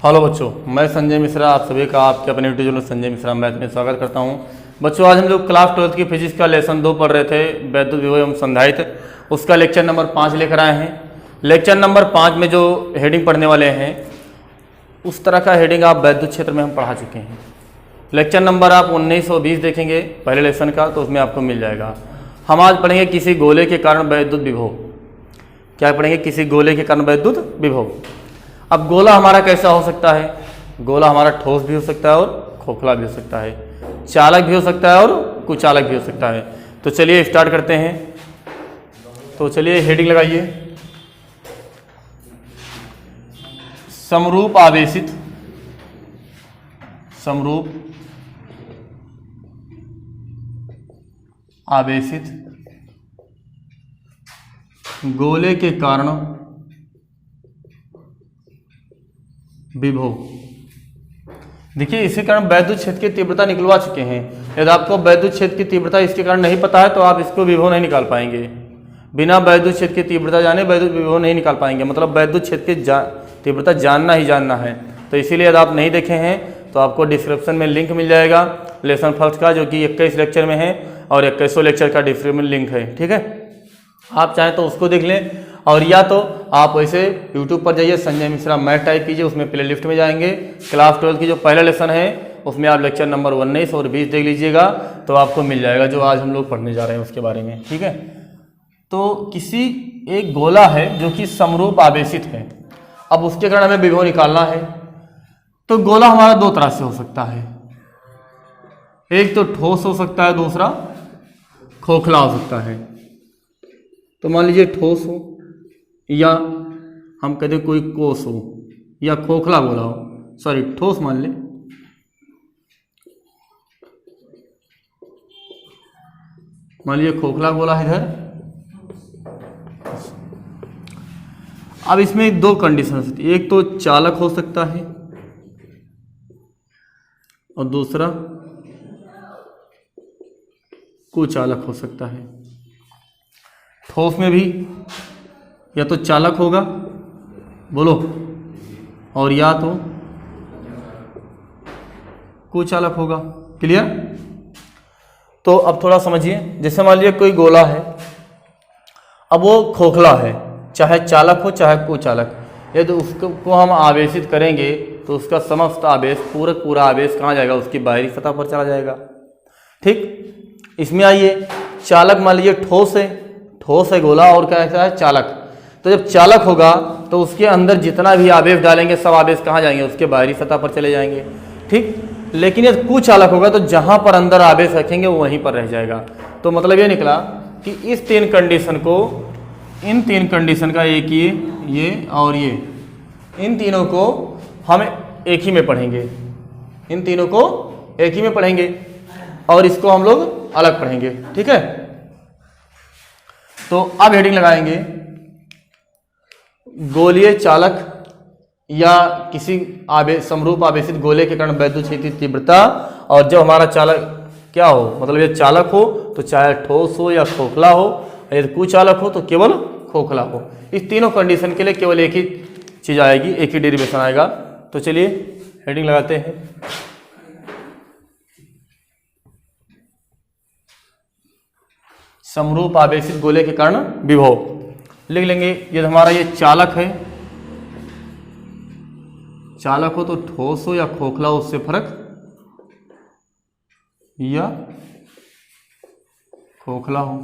Hello बच्चों, मैं संजय मिश्रा आप सभी का आपके अपने YouTube channel Sanjay Mishra math में स्वागत करता हूं। बच्चों, आज हम लोग क्लास 12 की फिजिक्स का लेसन 2 पढ़ रहे थे, वैद्युत विभव एवं संधारित्र। उसका लेक्चर नंबर 5 लेकर आए हैं। लेक्चर नंबर 5 में जो हेडिंग पढ़ने वाले हैं उस तरह का हेडिंग आप वैद्युत क्षेत्र में हम पढ़ा चुके हैं। लेक्चर नंबर आप 19 और 20 देखेंगे पहले लेसन का, तो उसमें आपको मिल जाएगा। हम आज पढ़ेंगे किसी गोले के कारण वैद्युत विभव। क्या पढ़ेंगे? किसी गोले के कारण वैद्युत विभव। अब गोला हमारा कैसा हो सकता है? गोला हमारा ठोस भी हो सकता है और खोखला भी हो सकता है, चालक भी हो सकता है और कुचालक भी हो सकता है। तो चलिए स्टार्ट करते हैं। तो चलिए हेडिंग लगाइए, समरूप आवेशित गोले के कारण विभव। देखिए, इसी कारण वैद्युत क्षेत्र की तीव्रता निकलवा चुके हैं। यदि आपको वैद्युत क्षेत्र की तीव्रता इसके कारण नहीं पता है तो आप इसको विभव नहीं निकाल पाएंगे। बिना वैद्युत क्षेत्र की तीव्रता जाने वैद्युत विभव नहीं निकाल पाएंगे। मतलब वैद्युत क्षेत्र की तीव्रता जानना ही जानना है। तो इसीलिए यदि आप नहीं देखे हैं तो आपको डिस्क्रिप्शन में लिंक मिल जाएगा लेसन फर्स्ट का, जो कि 21 लेक्चर में है और 21वां लेक्चर का डिस्क्रिप्शन में लिंक है। ठीक है, आप चाहें तो उसको देख लें, और या तो आप वैसे YouTube पर जाइए, संजय मिश्रा मैथ टाइप कीजिए, उसमें प्ले लिस्ट में जाएंगे। क्लास 12 की जो पहला लेसन है उसमें आप लेक्चर नंबर 19 और 20 देख लीजिएगा, तो आपको मिल जाएगा जो आज हम लोग पढ़ने जा रहे हैं उसके बारे में। ठीक है, तो किसी एक गोला है जो कि समरूप आवेशित है। अब उसके कारण हमें विभव निकालना है। तो गोला हमारा दो तरह से हो सकता है, एक तो ठोस हो सकता है, दूसरा खोखला हो सकता है। तो मान लीजिए ठोस हो, या हम कहते कोई कोस हो, या खोखला गोला हो, सॉरी ठोस मान ले, मान लीजिए खोखला गोला है इधर। अब इसमें दो कंडीशन होती है, एक तो चालक हो सकता है और दूसरा कुचालक हो सकता है। ठोस में भी या तो चालक होगा, बोलो, और या तो कुचालक होगा। क्लियर? तो अब थोड़ा समझिए। जैसे मान लीजिए कोई गोला है, अब वो खोखला है, चाहे चालक हो चाहे कुचालक। यदि उसको हम आवेशित करेंगे तो उसका समस्त आवेश, पूरा आवेश कहाँ जाएगा? उसकी बाहरी सतह पर चला जाएगा। ठीक, इसमें आइए, चालक मान लीजिए ठोस है गोला, और क्या है? चालक। तो जब चालक होगा तो उसके अंदर जितना भी आवेश डालेंगे सब आवेश कहाँ जाएंगे? उसके बाहरी सतह पर चले जाएंगे। ठीक, लेकिन यदि कुचालक होगा तो जहाँ पर अंदर आवेश रखेंगे वो वहीं पर रह जाएगा। तो मतलब ये निकला कि इस तीन कंडीशन को, इन तीन कंडीशन का, एक ये और ये, इन तीनों को हम एक ही में पढ़ेंगे। इन तीनों को एक ही में पढ़ेंगे और इसको हम लोग अलग पढ़ेंगे। ठीक है, तो अब हेडिंग लगाएंगे, गोलीय चालक या किसी समरूप आवेशित गोले के कारण वैद्युत क्षेत्र की तीव्रता। और जब हमारा चालक क्या हो, मतलब ये चालक हो तो चाहे ठोस हो या खोखला हो, यदि कुचालक हो तो केवल खोखला हो। इस तीनों कंडीशन के लिए केवल एक ही चीज आएगी, एक ही डेरिवेशन आएगा। तो चलिए हेडिंग लगाते हैं, समरूप आवेशित गोले के कारण विभव। लिख लेंगे, यदि हमारा ये चालक है, चालक हो तो ठोस हो या खोखला हो उससे फर्क, या खोखला हो,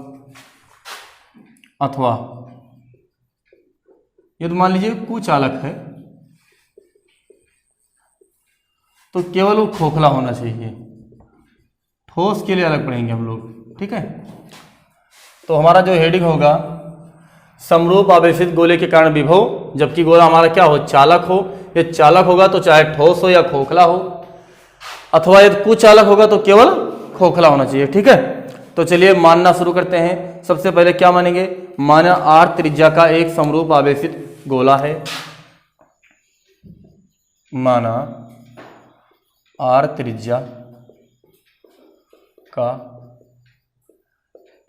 अथवा यदि मान लीजिए कुचालक है तो केवल वो खोखला होना चाहिए। ठोस के लिए अलग पढ़ेंगे हम लोग। ठीक है, तो हमारा जो हेडिंग होगा, समरूप आवेशित गोले के कारण विभव, जबकि गोला हमारा क्या हो? चालक हो। ये चालक होगा तो चाहे ठोस हो या खोखला हो, अथवा यदि कुचालक होगा तो केवल खोखला होना चाहिए। ठीक है, तो चलिए मानना शुरू करते हैं। सबसे पहले क्या मानेंगे? माना r त्रिज्या का एक समरूप आवेशित गोला है। माना r त्रिज्या का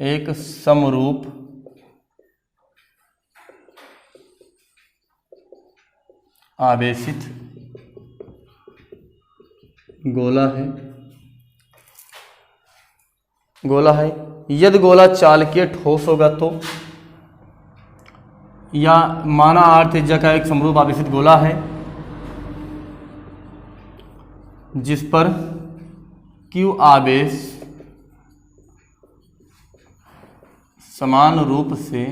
एक समरूप आवेशित गोला है। यदि गोला चालकीय ठोस होगा तो, या माना r त्रिज्या का एक समरूप आवेशित गोला है जिस पर q आवेश समान रूप से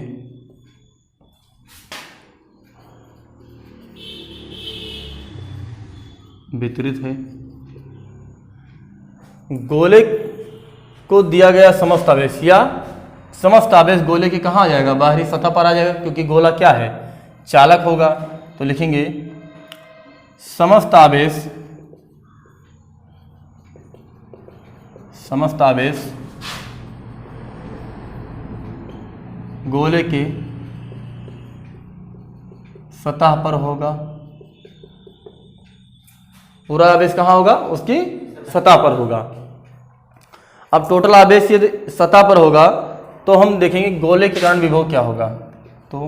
वितरित है। गोले को दिया गया समस्त आवेश, या समस्त आवेश गोले के कहाँ आ जाएगा, बाहरी सतह पर आ जाएगा, क्योंकि गोला क्या है, चालक होगा। तो लिखेंगे समस्त आवेश गोले के सतह पर होगा। पूरा आवेश कहाँ होगा, उसकी सतह पर होगा। अब टोटल आवेश यदि सतह पर होगा तो हम देखेंगे गोले के कारण विभव क्या होगा। तो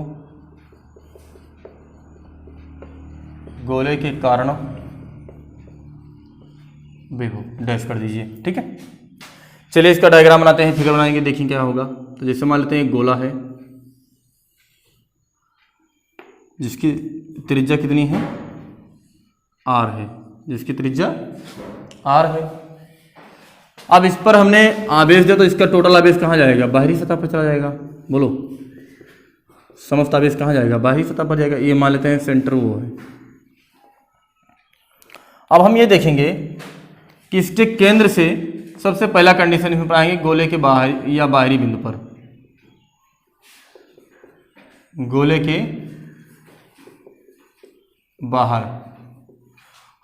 गोले के कारण विभव डैश कर दीजिए, ठीक है। चलिए इसका डायग्राम बनाते हैं, फिगर बनाएंगे, देखें क्या होगा। तो जैसे मान लेते हैं एक गोला है जिसकी त्रिज्या कितनी है, r है, जिसकी त्रिज्या r है। अब इस पर हमने आवेश दिया तो इसका टोटल आवेश कहाँ जाएगा, बाहरी सतह पर चला जाएगा। बोलो समस्त आवेश कहाँ जाएगा, बाहरी सतह पर जाएगा। ये मान लेते हैं सेंटर वो है। अब हम ये देखेंगे कि इसके केंद्र से सबसे पहला कंडीशन इसमें पाएंगे गोले के बाहर या बाहरी बिंदु पर, गोले के बाहर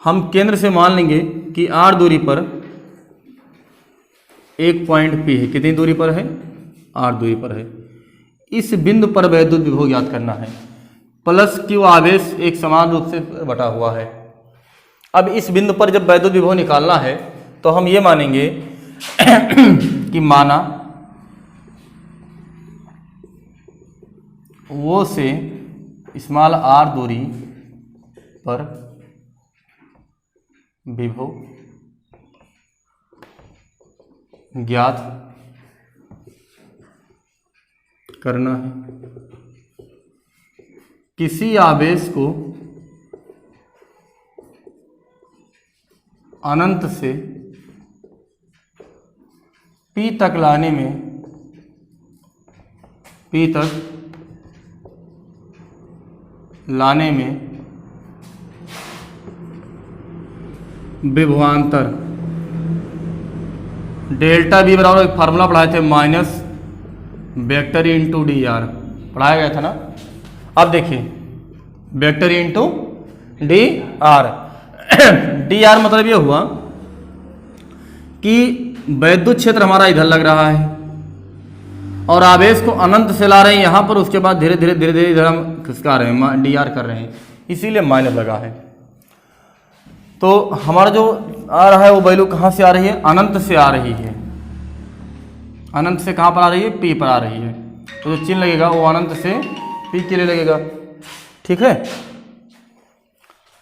हम केंद्र से मान लेंगे कि r दूरी पर एक पॉइंट P है। कितनी दूरी पर है, r दूरी पर है। इस बिंदु पर वैद्युत विभव ज्ञात करना है। प्लस Q आवेश एक समान रूप से बटा हुआ है। अब इस बिंदु पर जब वैद्युत विभव निकालना है तो हम ये मानेंगे कि माना वो से स्मॉल r दूरी पर विभव ज्ञात करना है। किसी आवेश को अनंत से P तक लाने में, P तक लाने में विभवांतर डेल्टा V बराबर एक फार्मूला पढ़ाए थे, minus vector into D R, पढ़ाया गया था ना। अब देखिए vector into D R, D R मतलब ये हुआ कि वैद्युत क्षेत्र हमारा इधर लग रहा है और आवेश को अनंत से ला रहे हैं यहाँ पर, उसके बाद धीरे धीरे इधर हम खिसका रहे हैं, डी आर कर रहे हैं, इसीलिए माइनस लगा है। तो हमारा जो आ रहा है वो वैल्यू कहाँ से आ रही है, अनंत से आ रही है। अनंत से कहाँ पर आ रही है, P पर आ रही है। तो जो चिन्ह लगेगा वो अनंत से P के लिए लगेगा, ठीक है,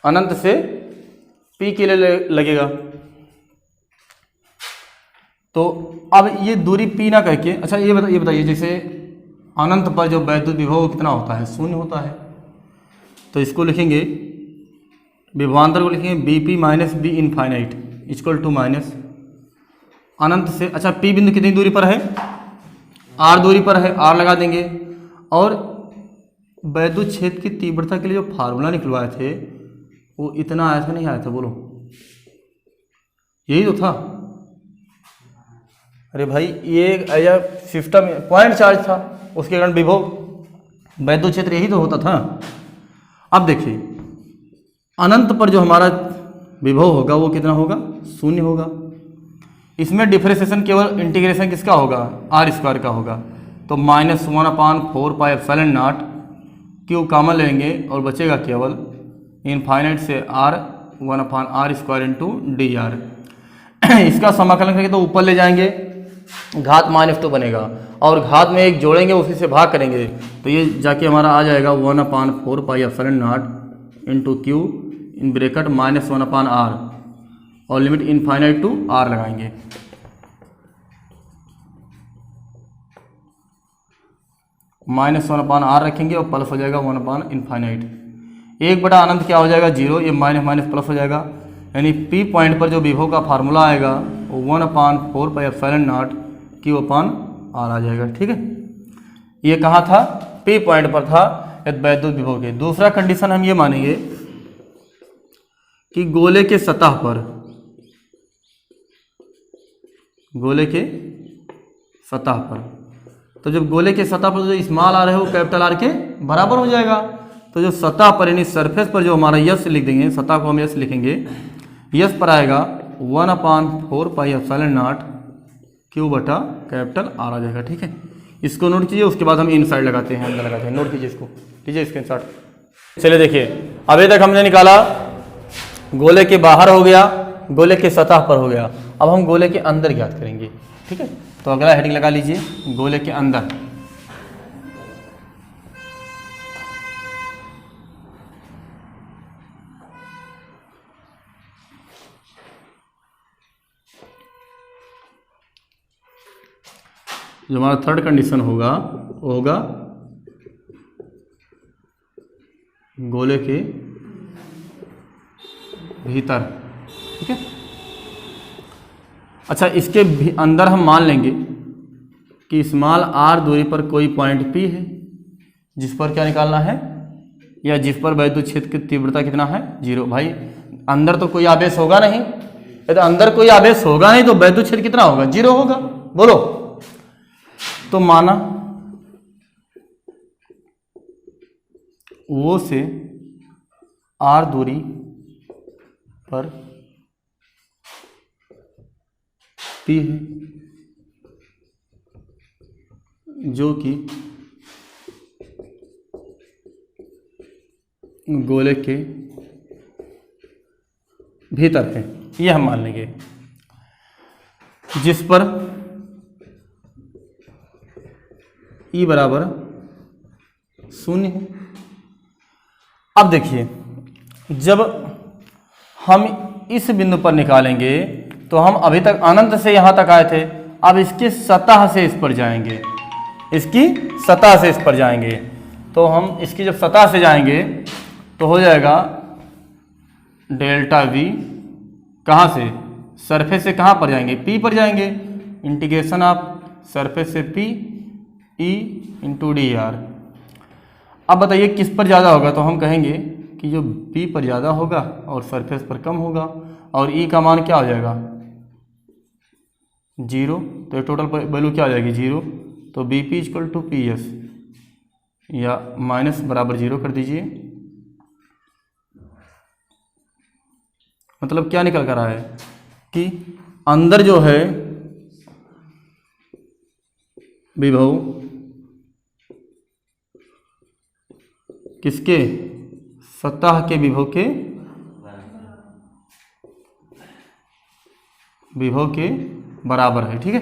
अनंत से P के लिए लगेगा। तो अब ये दूरी P ना करके, अच्छा ये बताइए जैसे अनंत पर जो वैद्युत विभव कितना होता है, शून्य होता है। तो इसको लिखेंगे, विभवांतर को लिखेंगे Bp minus B infinite equal to minus अनंत से। अच्छा P बिंदु कितनी दूरी पर है, R दूरी पर है, R लगा देंगे। और वैद्युत क्षेत्र की तीव्रता के लिए जो फार्मूला निकलवाए थे वो इतना आया था, नहीं आया था, बोलो यही तो था। अरे भाई ये सिस्टम पॉइंट चार्ज था, उसके कारण विभव वैद्युत क्षेत्र यही तो होता था। अब देखिए अनंत पर जो हमारा विभव होगा वो कितना होगा, शून्य होगा। इसमें डिफरेंशिएशन केवल इंटीग्रेशन किसका होगा, आर स्क्वायर का होगा। तो -1/4πε0 क्यू कॉमन लेंगे और बचेगा केवल इनफाइनाइट से r 1/r² into D R. इसका समाकलन करके तो ऊपर ले जाएंगे, घात -2 बनेगा और घात में एक जोड़ेंगे, उसी से भाग करेंगे तो ये जाके हमारा आ जाएगा 1/4πε0 into Q in bracket -1/r और लिमिट इनफाइनाइट टू आर लगाएंगे। -1/r रखेंगे और प्लस हो जाएगा 1/इनफाइनाइट। 1 बटा अनंत क्या हो जाएगा 0, ये माइनस माइनस प्लस हो जाएगा, यानी P पॉइंट पर जो विभव का फार्मूला आएगा वो 1/4πε0 Q/r आ जाएगा। ठीक है, ये कहाँ था, P पॉइंट पर था वैद्युत विभव के। दूसरा कंडीशन हम ये मानेंगे कि गोले के सतह पर, गोले के सतह पर, तो जब गोले के सतह पर जो स्मॉल आर है वो कैपिटल आर के बराबर हो जाएगा। तो जो सतह पर यानी सरफेस पर जो हमारा यस लिख देंगे, सतह को हम यस लिखेंगे, यस पर आएगा 1/4πε0 Q/कैपिटल आर आ जाएगा। ठीक है, इसको नोट कीजिए, उसके बाद हम इन साइड लगाते हैं, अंदर लगाते हैं, नोट कीजिए इसको, लीजिए स्क्रीनशॉट। चलिए देखिए, अभी तक हमने निकाला गोले के बाहर हो गया, गोले के सतह पर हो गया, अब हम गोले के अंदर ज्ञात करेंगे। ठीक है, तो अगला हेडिंग लगा लीजिए, गोले के अंदर। जो हमारा थर्ड कंडीशन होगा वो होगा गोले के भीतर। ठीक है, अच्छा, इसके अंदर हम मान लेंगे कि स्मॉल आर दूरी पर कोई पॉइंट P है जिस पर क्या निकालना है, या जिस पर वैद्युत क्षेत्र की तीव्रता कितना है 0। भाई अंदर तो कोई आवेश होगा नहीं, यदि अंदर कोई आवेश होगा नहीं तो वैद्युत क्षेत्र कितना होगा 0 होगा, बोलो। तो माना O से R दूरी पर P है जो कि गोले के भीतर है, ये हम मान लेंगे, जिस पर E बराबर 0 है। अब देखिए, जब हम इस बिंदु पर निकालेंगे तो हम अभी तक अनंत से यहाँ तक आए थे, अब इसकी सतह से इस पर जाएंगे, इसकी सतह से इस पर जाएंगे। तो हम इसकी जब सतह से जाएंगे तो हो जाएगा डेल्टा V, कहाँ से, सरफेस से कहाँ पर जाएंगे, P पर जाएंगे, इंटीग्रेशन ऑफ सरफेस से P E इंटू dr। अब बताइए किस पर ज़्यादा होगा, तो हम कहेंगे कि जो P पर ज़्यादा होगा और सरफेस पर कम होगा, और E का मान क्या हो जाएगा 0, तो टोटल वैल्यू क्या हो जाएगी 0। तो BP = PS, या माइनस बराबर 0 कर दीजिए। मतलब क्या निकल कर रहा है कि अंदर जो है विभव किसके, सतह के विभव के बराबर है। ठीक है,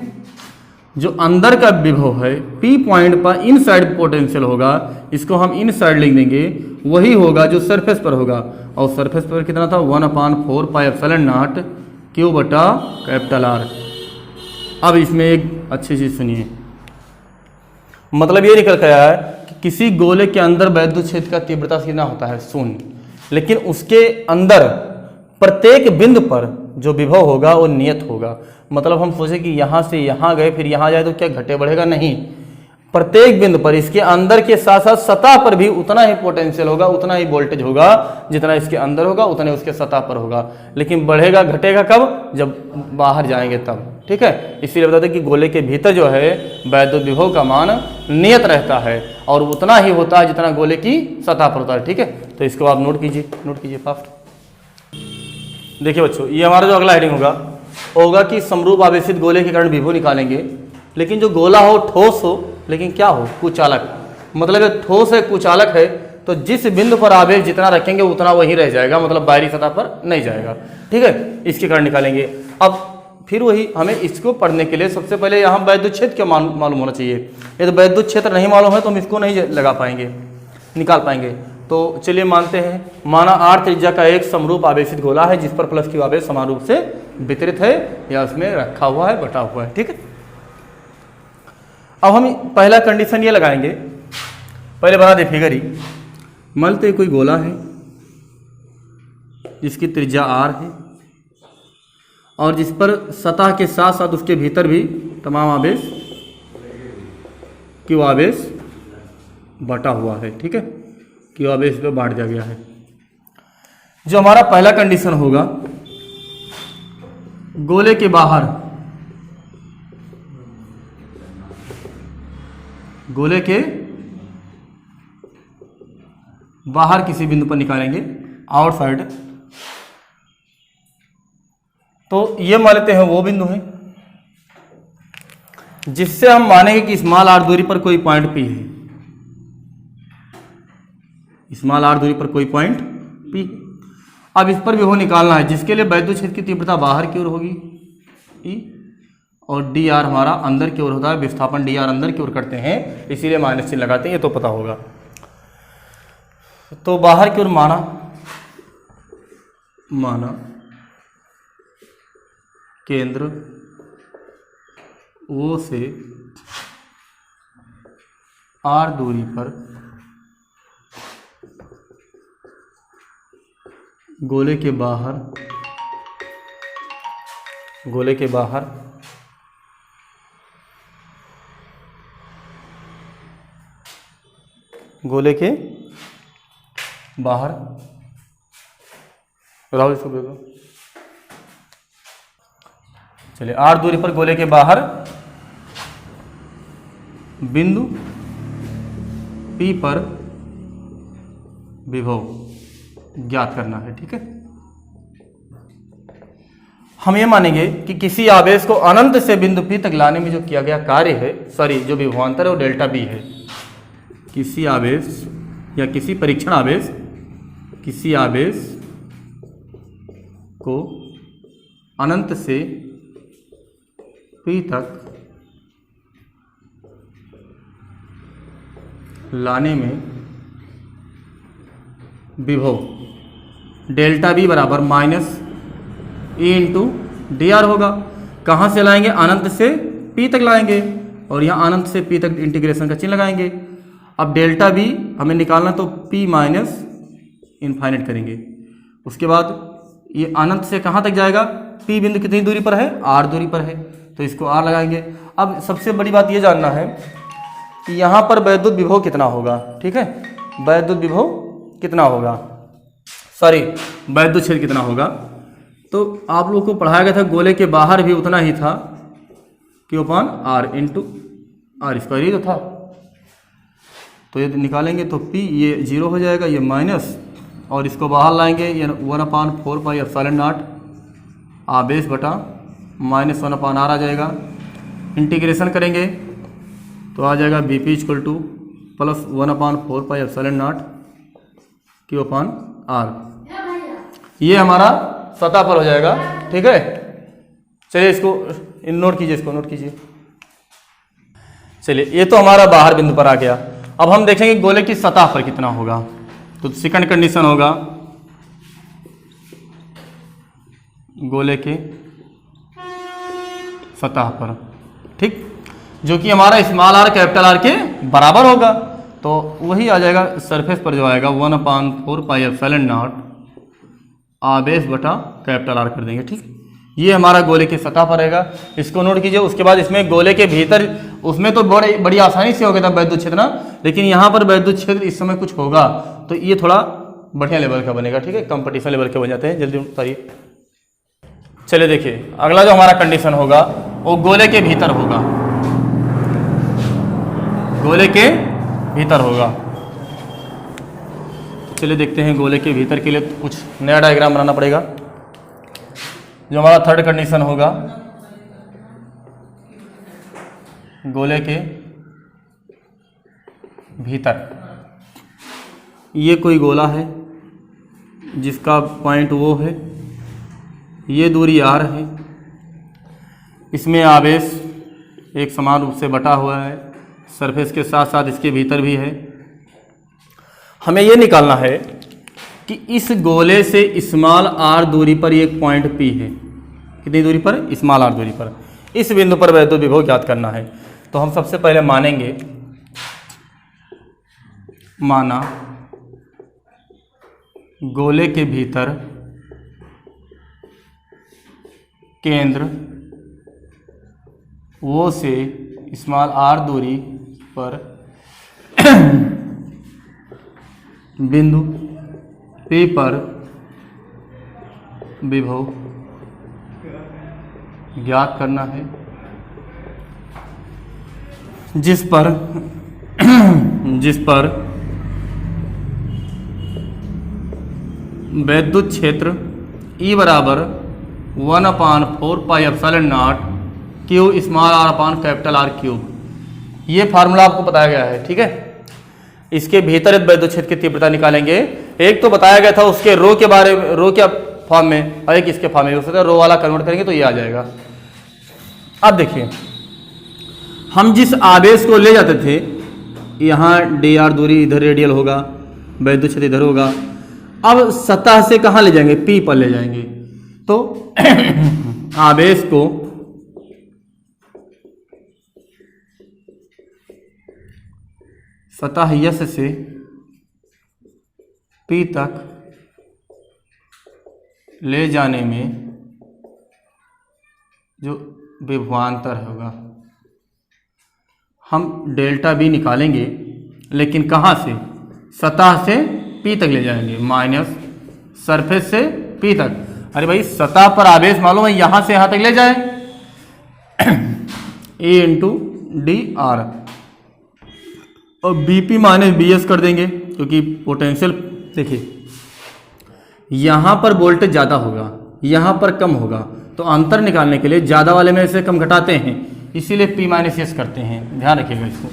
जो अंदर का विभव है P पॉइंट पर इन साइड पोटेंशियल होगा, इसको हम इन साइड लिख देंगे, वही होगा जो सरफेस पर होगा, और सरफेस पर कितना था 1/4πε0 Q/R। अब इसमें एक अच्छी चीज सुनिए, मतलब ये निकल कर आया है कि किसी गोले के अंदर वैद्युत क्षेत्र का तीव्रता कितना होता है 0, लेकिन उसके अंदर प्रत्येक बिंदु पर जो विभव होगा वो नियत होगा। मतलब हम सोचे कि यहाँ से यहाँ गए फिर यहाँ जाए तो क्या घटे बढ़ेगा, नहीं, प्रत्येक बिंदु पर इसके अंदर के साथ साथ सतह पर भी उतना ही पोटेंशियल होगा, उतना ही वोल्टेज होगा, जितना इसके अंदर होगा उतने उसके सतह पर होगा, लेकिन बढ़ेगा घटेगा कब, जब बाहर जाएंगे तब। ठीक है, इसीलिए बताते हैं कि गोले के भीतर जो है वैद्युत विभव का मान नियत रहता है और उतना ही होता है जितना गोले की सतह पर होता है। ठीक है, तो इसको आप नोट कीजिए फास्ट। देखिए बच्चों, ये हमारा जो अगला हेडिंग होगा कि समरूप आवेशित गोले के कारण विभव निकालेंगे, लेकिन जो गोला हो ठोस हो, लेकिन क्या हो कुचालक, मतलब ठोस है कुचालक है, तो जिस बिंदु पर आवेश जितना रखेंगे उतना वही रह जाएगा, मतलब बाहरी सतह पर नहीं जाएगा। ठीक है, इसके कारण निकालेंगे। अब फिर वही हमें इसको पढ़ने के लिए सबसे पहले यहाँ वैद्युत क्षेत्र क्या मालूम होना चाहिए। यदि वैद्युत क्षेत्र नहीं मालूम है तो हम इसको नहीं लगा पाएंगे, निकाल पाएंगे। तो चलिए मानते हैं, माना r त्रिज्या का एक समरूप आवेशित गोला है जिस पर प्लस q आवेश समान रूप से वितरित है या उसमें रखा हुआ है, बटा हुआ है। ठीक है, अब हम पहला कंडीशन ये लगाएंगे, पहले बना दे फिगर ही। मान लेते कोई गोला है जिसकी त्रिज्या r है और जिस पर सतह के साथ साथ उसके भीतर भी तमाम आवेश q आवेश बटा हुआ है। ठीक है, q आवेश पे बांट दिया गया है। जो हमारा पहला कंडीशन होगा, गोले के बाहर, गोले के बाहर किसी बिंदु पर निकालेंगे, आउटसाइड, तो ये मान लेते हैं वो बिंदु है जिससे हम मानेंगे कि स्मॉल r दूरी पर कोई पॉइंट P है, स्मॉल r दूरी पर कोई पॉइंट P। अब इस पर विभव निकालना है जिसके लिए वैद्युत क्षेत्र की तीव्रता बाहर की ओर होगी E और dr हमारा अंदर की ओर होता है, विस्थापन dr अंदर की ओर करते हैं इसीलिए माइनस चिन्ह लगाते हैं, ये तो पता होगा। तो बाहर की ओर माना केंद्र O से r दूरी पर गोले के बाहर बताओ इसको देखो। चलिए, r दूरी पर गोले के बाहर बिंदु P पर विभव ज्ञात करना है। ठीक है, हम ये मानेंगे कि किसी आवेश को अनंत से बिंदु P तक लाने में जो किया गया कार्य है, जो विभवांतर है वो डेल्टा B है। किसी आवेश या किसी परीक्षण आवेश, किसी आवेश को अनंत से P तक लाने में विभव डेल्टा B बराबर माइनस E इंटू dr होगा। कहाँ से लाएंगे? अनंत से P तक लाएंगे और यहाँ अनंत से P तक इंटीग्रेशन का चिन्ह लगाएंगे। अब डेल्टा B हमें निकालना, तो P माइनस इनफाइनाइट करेंगे। उसके बाद ये अनंत से कहाँ तक जाएगा? P बिंदु कितनी दूरी पर है? R दूरी पर है, तो इसको R लगाएंगे। अब सबसे बड़ी बात ये जानना है कि यहाँ पर वैद्युत विभव कितना होगा। ठीक है, वैद्युत विभव कितना होगा, वैद्युत क्षेत्र कितना होगा। तो आप लोगों को पढ़ाया गया था गोले के बाहर भी उतना ही था, Q/R इंटू R स्क्वायर ही तो था। तो ये निकालेंगे तो P ये 0 हो जाएगा, ये माइनस, और इसको बाहर लाएंगे, ये 1/4πε0 आवेश बटा माइनस 1/r आ जाएगा। इंटीग्रेशन करेंगे तो आ जाएगा BP = प्लस 1/4πε0 Q/R। ये हमारा सतह पर हो जाएगा। ठीक है, चलिए इसको नोट कीजिए, इसको नोट कीजिए। चलिए, ये तो हमारा बाहर बिंदु पर आ गया। अब हम देखेंगे गोले की सतह पर कितना होगा। तो सेकंड कंडीशन होगा गोले के सतह पर, ठीक, जो कि हमारा स्मॉल r कैपिटल R के बराबर होगा। तो वही आ जाएगा सरफेस पर जो आएगा 1/4πε0 आवेश बटा कैपिटल R कर देंगे। ठीक, ये हमारा गोले की सतह पर रहेगा, इसको नोट कीजिए। उसके बाद इसमें गोले के भीतर, उसमें तो बड़ी आसानी से हो गया था वैद्युत क्षेत्र ना, लेकिन यहाँ पर वैद्युत क्षेत्र इस समय कुछ होगा तो ये थोड़ा बढ़िया लेवल का बनेगा। ठीक है, कंपटीशन लेवल के बन जाते हैं, जल्दी उतारिए। चलिए देखिए, अगला जो हमारा कंडीशन होगा वो गोले के भीतर होगा, गोले के भीतर होगा। चलिए देखते हैं, गोले के भीतर के लिए कुछ नया डायग्राम बनाना पड़ेगा। जो हमारा थर्ड कंडीशन होगा, गोले के भीतर, ये कोई गोला है जिसका पॉइंट वो है, ये दूरी R है, इसमें आवेश एक समान रूप से बटा हुआ है, सरफेस के साथ साथ इसके भीतर भी है। हमें ये निकालना है कि इस गोले से स्मॉल r दूरी पर एक पॉइंट P है। कितनी दूरी पर? स्मॉल r दूरी पर। इस बिंदु पर वैद्युत विभव ज्ञात करना है। तो हम सबसे पहले मानेंगे, माना गोले के भीतर केंद्र O से स्मॉल r दूरी पर बिंदु P पर विभव ज्ञात करना है, जिस पर वैद्युत क्षेत्र E बराबर 1/4 pi epsilon naught Q small r अपान कैपिटल R क्यूब। ये फार्मूला आपको बताया गया है, ठीक है। इसके भीतर एक वैद्युत क्षेत्र की तीव्रता निकालेंगे। एक तो बताया गया था उसके रो के बारे में, रो के फॉर्म में, और एक इसके फॉर्म में हो सकता है। रो वाला कन्वर्ट करेंगे तो ये आ जाएगा। अब देखिए, हम जिस आवेश को ले जाते थे, यहाँ dr दूरी इधर रेडियल होगा, वैद्युत क्षेत्र इधर होगा। अब सतह से कहाँ ले जाएंगे? P पर ले जाएंगे। तो आवेश को सतह S से P तक ले जाने में जो विभवांतर होगा, हम डेल्टा B निकालेंगे, लेकिन कहाँ से? सतह से P तक ले जाएंगे, माइनस सरफेस से P तक। अरे भाई, सतह पर आवेश मालूम है, यहाँ से यहाँ तक ले जाए A इंटू डी आर, और BP माइनस BS कर देंगे, क्योंकि पोटेंशियल देखिए यहाँ पर वोल्टेज ज़्यादा होगा, यहाँ पर कम होगा, तो अंतर निकालने के लिए ज़्यादा वाले में से कम घटाते हैं, इसीलिए P माइनस S करते हैं। ध्यान रखिएगा इसको।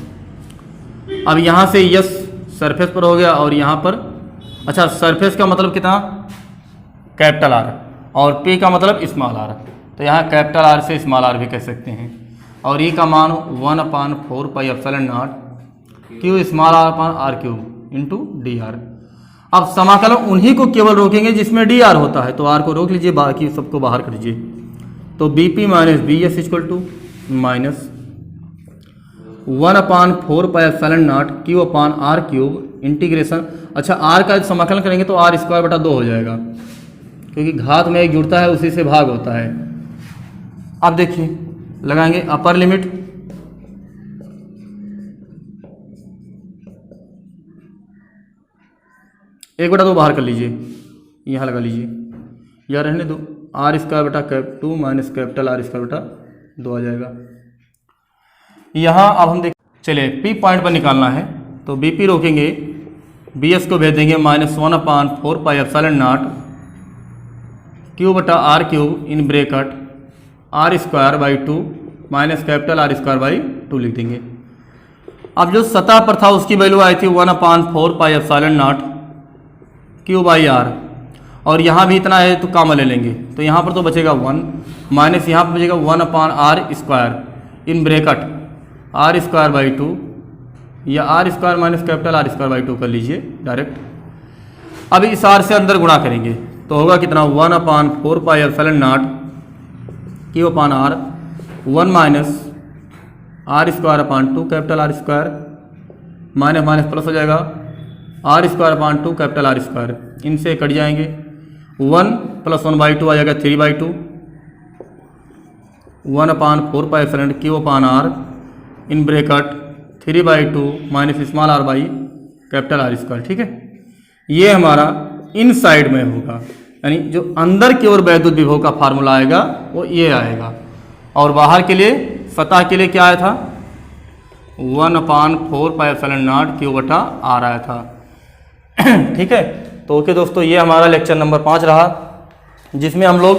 अब यहाँ से S सरफेस पर हो गया, और यहाँ पर, अच्छा, सरफेस का मतलब कितना? कैपिटल R, और P का मतलब स्मॉल r, तो यहाँ कैपिटल R से स्मॉल r भी कह सकते हैं। और E का मान 1/4 pi epsilon naught Q small r अपान R cube into D R. अब समाकलन उन्हीं को केवल रोकेंगे जिसमें डी आर होता है, तो R को रोक लीजिए, बाकी सबको बाहर कर दीजिए। तो BP minus BS equal to minus 1/4 pi epsilon naught q upon R cube integration. अच्छा, R का समाकलन करेंगे तो R²/2 हो जाएगा, क्योंकि घात में एक जुड़ता है, उसी से भाग होता है। अब देखिए, लगाएंगे अपर लिमिट, एक बटा 2 बाहर कर लीजिए, यहाँ लगा लीजिए, या रहने दो, R²/2 माइनस कैपिटल R²/2 आ जाएगा। यहाँ अब हम देख, चलिए P पॉइंट पर निकालना है, तो BP रोकेंगे, BS को भेज देंगे minus 1/4 pi epsilon not Q/R cube in bracket R²/2 minus capital R²/2 लिख देंगे। अब जो सतह पर था उसकी वैल्यू आई थी 1/4 पाई एप्सिलॉन नॉट Q/R, और यहाँ भी इतना है तो कॉमन ले लेंगे, तो यहाँ पर तो बचेगा 1 माइनस यहाँ पर बचेगा 1/R² इन ब्रैकेट R²/2, या R² माइनस कैपिटल R²/2 कर लीजिए डायरेक्ट। अब इस R से अंदर गुणा करेंगे तो होगा कितना? 1/4 pi epsilon not Q/R 1 minus R²/2 capital R², minus minus plus हो जाएगा, R²/2 कैपिटल R², इनसे कट जाएंगे, 1 + 1/2 आ जाएगा 3/2, 1/4 pi epsilon Q/R in bracket 3/2 minus small r by capital R²। ठीक है, ये हमारा इन साइड में होगा, यानी जो अंदर की ओर वैद्युत विभव का फार्मूला आएगा वो ये आएगा, और बाहर के लिए, सतह के लिए क्या आया था? 1/4 पाई एप्सिलॉन नॉट Q/R आया था। ठीक है, तो ओके दोस्तों, ये हमारा लेक्चर नंबर 5 रहा, जिसमें हम लोग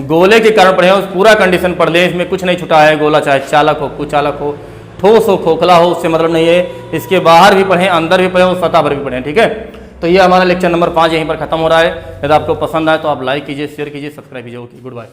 गोले के कारण पढ़े हैं, उस पूरा कंडीशन पढ़ लें, इसमें कुछ नहीं छुटा है। गोला चाहे चालक हो, कुचालक हो, ठोस हो, खोखला हो, उससे मतलब नहीं है। इसके बाहर भी पढ़ें, अंदर भी पढ़ें और सतह पर भी पढ़ें। ठीक है, तो ये हमारा लेक्चर नंबर 5 यहीं पर खत्म हो रहा है। यदि आपको पसंद आए तो आप लाइक कीजिए, शेयर कीजिए, सब्सक्राइब कीजिए। Okay, good bye.